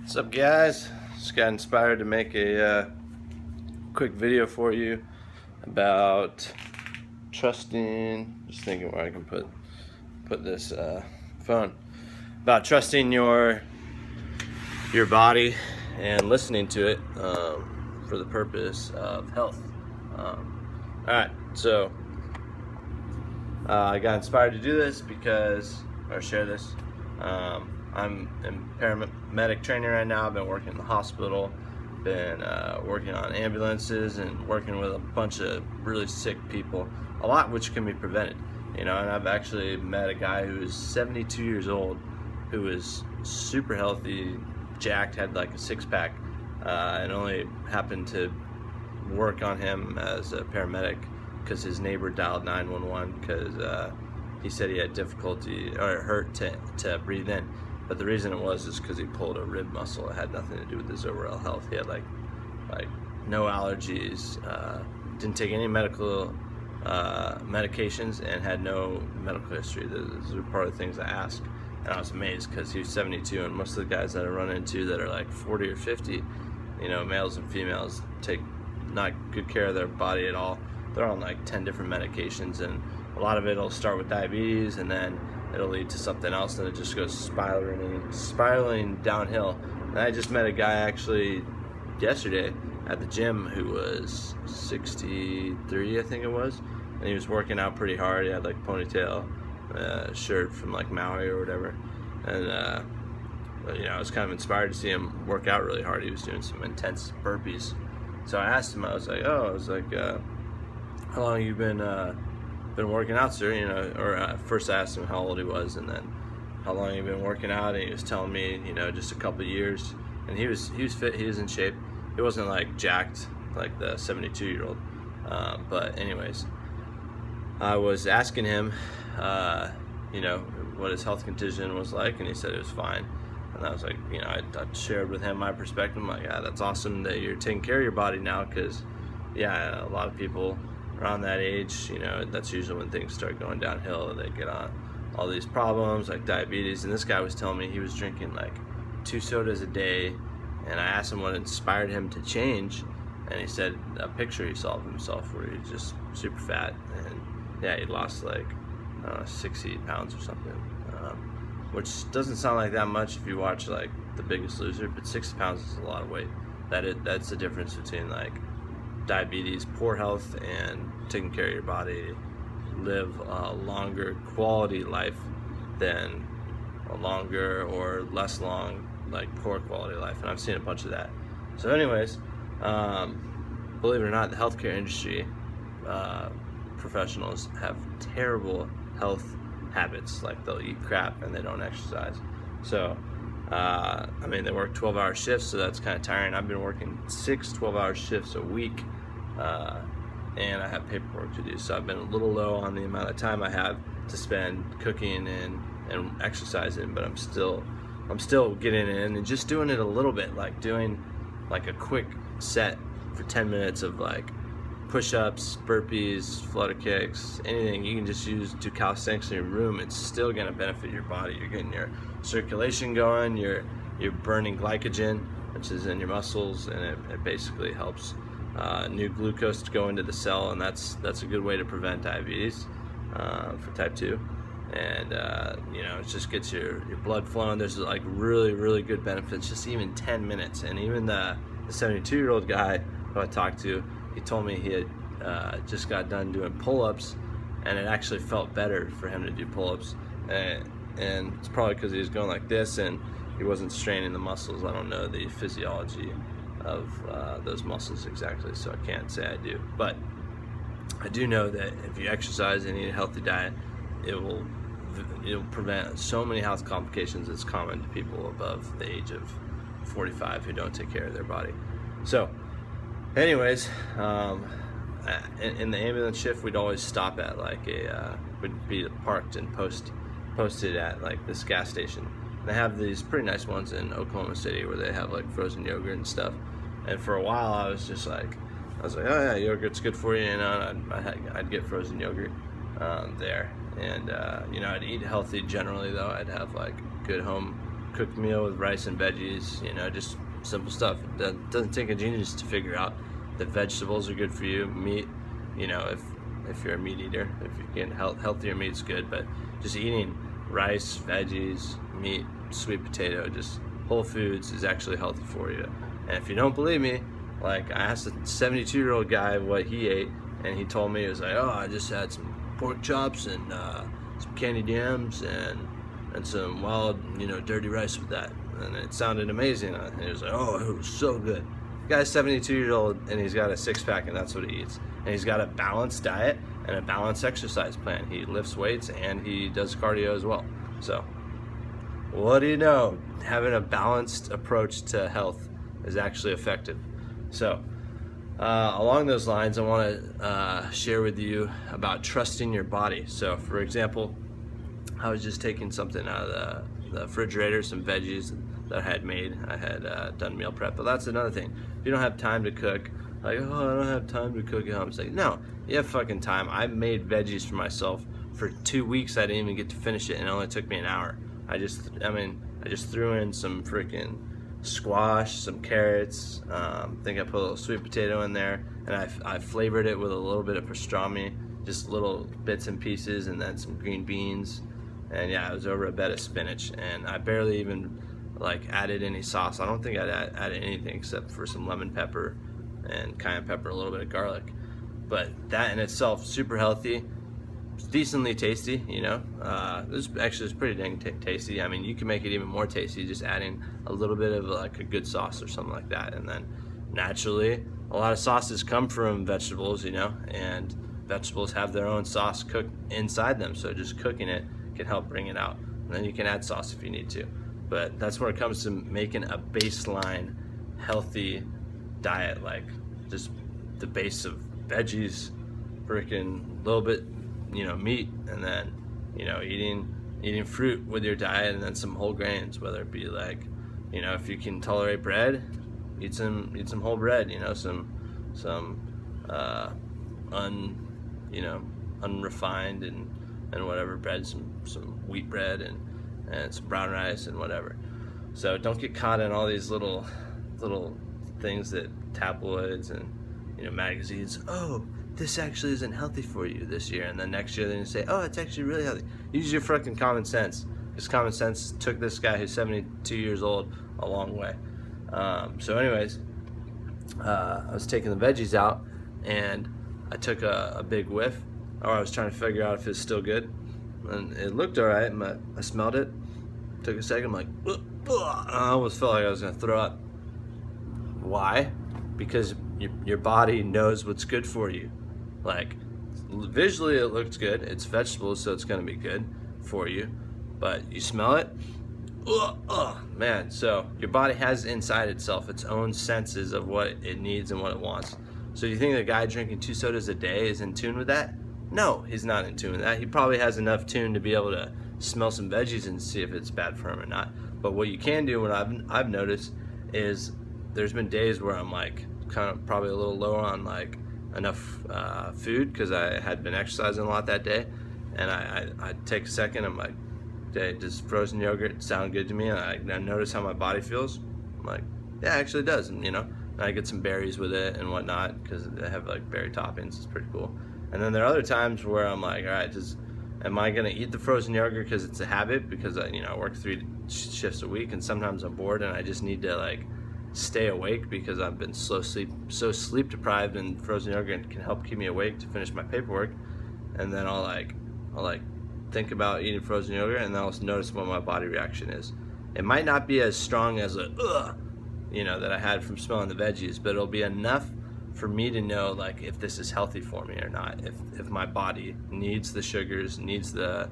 What's up, guys? Just got inspired to make a quick video for you about trusting. Just thinking where I can put this phone. About trusting your body and listening to it for the purpose of health. All right, so I got inspired to do this or share this. I'm in paramedic training right now. I've been working in the hospital, been working on ambulances and working with a bunch of really sick people, a lot which can be prevented, and I've actually met a guy who is 72 years old, who is super healthy, jacked, had like a six-pack, and only happened to work on him as a paramedic because his neighbor dialed 911 because he said he had difficulty or it hurt to breathe in. But the reason it was is because he pulled a rib muscle. It had nothing to do with his overall health. He had like no allergies, didn't take any medical medications, and had no medical history. Those are part of the things I asked, and I was amazed because he was 72, and most of the guys that I run into that are like 40 or 50, males and females, take not good care of their body at all. They're on like 10 different medications, and a lot of it will start with diabetes, and then it'll lead to something else, and it just goes spiraling downhill. And I just met a guy actually yesterday at the gym who was 63, I think it was, and he was working out pretty hard. He had like ponytail, shirt from like Maui or whatever, and I was kind of inspired to see him work out really hard. He was doing some intense burpees. So I asked him, I was like, how long have you been working out, sir? First I asked him how old he was, and then how long he been working out, and he was telling me, just a couple of years. And he was fit, he was in shape. He wasn't like jacked like the 72-year-old. But anyways, I was asking him, what his health condition was like, and he said it was fine. And I was like, I shared with him my perspective. I'm like, yeah, that's awesome that you're taking care of your body now, because a lot of people around that age, that's usually when things start going downhill. They get on all these problems like diabetes. And this guy was telling me he was drinking like 2 sodas a day, and I asked him what inspired him to change, and he said a picture he saw of himself where he's just super fat, and he lost like 60 pounds or something, which doesn't sound like that much if you watch like The Biggest Loser, but 60 pounds is a lot of weight. That's the difference between like diabetes, poor health, and taking care of your body. Live a longer quality life than a longer or less long, like poor quality life. And I've seen a bunch of that. So anyways, believe it or not, the healthcare industry, professionals have terrible health habits. Like they'll eat crap and they don't exercise. So they work 12-hour shifts, so that's kind of tiring. I've been working 6 12-hour shifts a week, and I have paperwork to do, so I've been a little low on the amount of time I have to spend cooking and exercising, but I'm still getting in and just doing it a little bit, like doing like a quick set for 10 minutes of like push-ups, burpees, flutter kicks, anything. You can just do calisthenics in your room. It's still going to benefit your body. You're getting your circulation going, you're burning glycogen, which is in your muscles, and it basically helps new glucose to go into the cell, and that's a good way to prevent diabetes for type 2. And it just gets your blood flowing. There's like really, really good benefits, just even 10 minutes. And even the 72-year-old guy who I talked to, he told me he had just got done doing pull-ups, and it actually felt better for him to do pull-ups. And it's probably because he was going like this and he wasn't straining the muscles. I don't know the physiology of those muscles exactly, so I can't say I do. But I do know that if you exercise and eat a healthy diet, it'll prevent so many health complications that's common to people above the age of 45 who don't take care of their body. So anyways, in the ambulance shift, we'd always stop at like we'd be parked and posted at like this gas station. They have these pretty nice ones in Oklahoma City where they have like frozen yogurt and stuff. And for a while I was like, oh yeah, yogurt's good for you, and I'd get frozen yogurt there. And I'd eat healthy generally, though. I'd have like good home cooked meal with rice and veggies, you know, just simple stuff. That doesn't take a genius to figure out that vegetables are good for you. Meat, you know, if you're a meat eater, if you can, healthier meat's good, but just eating rice, veggies, meat, sweet potato, just whole foods is actually healthy for you. And if you don't believe me, like, I asked a 72-year-old guy what he ate, and he told me, it was like, oh, I just had some pork chops and some candied yams and some wild, you know, dirty rice with that. And it sounded amazing. And he was like, oh, it was so good. The guy's 72 years old, and he's got a six-pack, and that's what he eats. And he's got a balanced diet and a balanced exercise plan. He lifts weights, and he does cardio as well. So what do you know? Having a balanced approach to health is actually effective. So along those lines, I want to share with you about trusting your body. So for example, I was just taking something out of the refrigerator, some veggies that I had made. I had done meal prep, but that's another thing. If you don't have time to cook, like, oh, I don't have time to cook at home. It's like, no, you have fucking time. I made veggies for myself for 2 weeks. I didn't even get to finish it, and it only took me an hour. I just threw in some freaking squash, some carrots. I think I put a little sweet potato in there, and I flavored it with a little bit of pastrami, just little bits and pieces, and then some green beans. And yeah, it was over a bed of spinach, and I barely even like added any sauce. I don't think I added anything except for some lemon pepper and cayenne pepper, a little bit of garlic. But that in itself, super healthy. It's decently tasty, you know. This actually is pretty dang tasty. I mean, you can make it even more tasty just adding a little bit of like a good sauce or something like that. And then naturally, a lot of sauces come from vegetables, you know, and vegetables have their own sauce cooked inside them. So just cooking it can help bring it out. And then you can add sauce if you need to. But that's where it comes to making a baseline healthy diet, like just the base of veggies, freaking little bit, you know, meat, and then, you know, eating fruit with your diet, and then some whole grains, whether it be like, you know, if you can tolerate bread, eat some whole bread, you know, some unrefined and whatever bread, some wheat bread and some brown rice and whatever. So don't get caught in all these little things that tabloids and, you know, magazines, oh, this actually isn't healthy for you this year, and then next year then you say, oh, it's actually really healthy. Use your fucking common sense, because common sense took this guy who's 72 years old a long way. So anyways, I was taking the veggies out, and I took a big whiff, or I was trying to figure out if it's still good, and it looked all right, and I smelled it, took a second, I'm like, ugh, I almost felt like I was gonna throw up. Why? Because your body knows what's good for you. Like, visually it looks good, it's vegetables, so it's gonna be good for you, but you smell it, man. So your body has inside itself its own senses of what it needs and what it wants. So you think the guy drinking 2 sodas a day is in tune with that? No, he's not in tune with that. He probably has enough tune to be able to smell some veggies and see if it's bad for him or not. But what you can do, what I've noticed, is there's been days where I'm like kind of probably a little low on like enough food, because I had been exercising a lot that day, and I take a second, I'm like, does frozen yogurt sound good to me? And I notice how my body feels. I'm like, yeah, it actually does. And, you know, and I get some berries with it and whatnot, because they have like berry toppings. It's pretty cool. And then there are other times where I'm like, all right, am I gonna eat the frozen yogurt because it's a habit, because I work 3 shifts a week, and sometimes I'm bored and I just need to like stay awake because I've been so sleep deprived, and frozen yogurt can help keep me awake to finish my paperwork. And then I'll think about eating frozen yogurt, and then I'll notice what my body reaction is. It might not be as strong as that I had from smelling the veggies, but it'll be enough for me to know like if this is healthy for me or not, if my body needs the sugars, needs the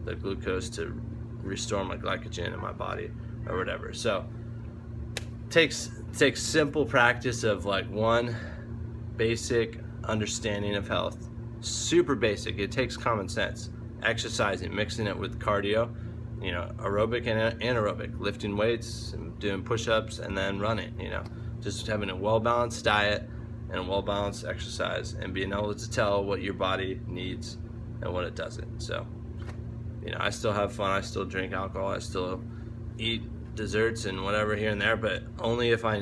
the glucose to restore my glycogen in my body or whatever. So takes simple practice of like one basic understanding of health, super basic. It takes common sense, exercising, mixing it with cardio, aerobic and anaerobic, lifting weights and doing push-ups, and then running, just having a well-balanced diet and a well-balanced exercise, and being able to tell what your body needs and what it doesn't. So I still have fun, I still drink alcohol, I still eat desserts and whatever here and there, but only if I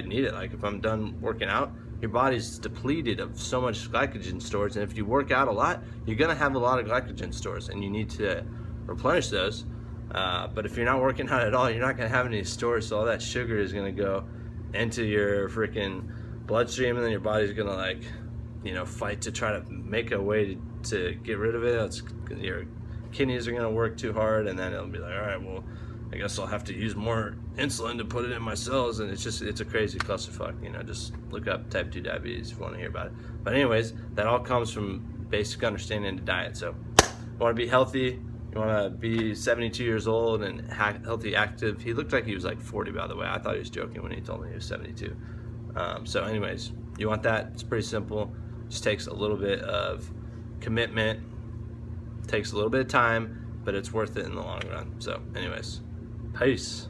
need it. Like if I'm done working out, your body's depleted of so much glycogen stores, and if you work out a lot, you're gonna have a lot of glycogen stores, and you need to replenish those. But if you're not working out at all, you're not gonna have any stores, so all that sugar is gonna go into your freaking bloodstream, and then your body's gonna like, you know, fight to try to make a way to get rid of it. Your kidneys are gonna work too hard, and then it'll be like, all right, well, I guess I'll have to use more insulin to put it in my cells, and it's a crazy clusterfuck. You know, just look up type 2 diabetes if you want to hear about it. But anyways, that all comes from basic understanding of diet. So you want to be healthy, you want to be 72 years old and healthy, active. He looked like he was like 40, by the way. I thought he was joking when he told me he was 72. So anyways, you want that. It's pretty simple. Just takes a little bit of commitment, takes a little bit of time, but it's worth it in the long run. So anyways, peace.